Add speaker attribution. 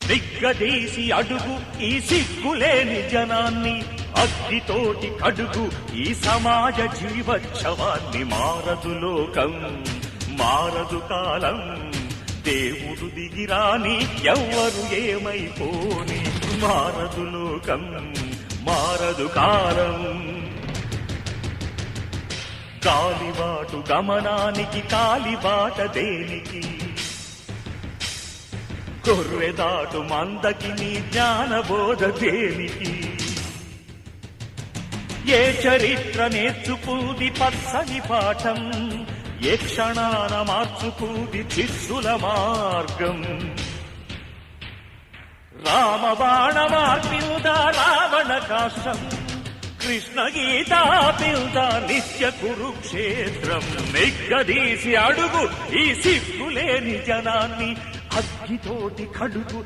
Speaker 1: నిగ్గదీసి అడుగు ఈ సిగ్గులేని జనాన్ని, అగ్నితోటి కడుగు ఈ సమాజ జీవోత్సవాన్ని. మారదు లోకం, మారదు కాలం, దేవుడు దిగిరాని ఎవ్వరు ఏమైపోని. మారదు లోకం, మారదు కాలం. గాలిబాటు గమనానికి కాలిబాట దేనికి, గొర్రెదాటు మందకి నీ జ్ఞానబోధ దేనికి. ఏ చరిత్ర నేర్చుకుంది పచ్చని పాఠం, ఏ క్షణాన మార్చుకుంది చిస్సుల మార్గం. రామబాణమార్పిల్దా రావణ కాష్టం, కృష్ణ గీతా పిల్దా నిత్య కురుక్షేత్రం. నిగ్గదీసి అడుగు ఈ సిగ్గులేని జనాన్ని, అగ్గితోటి కడుగు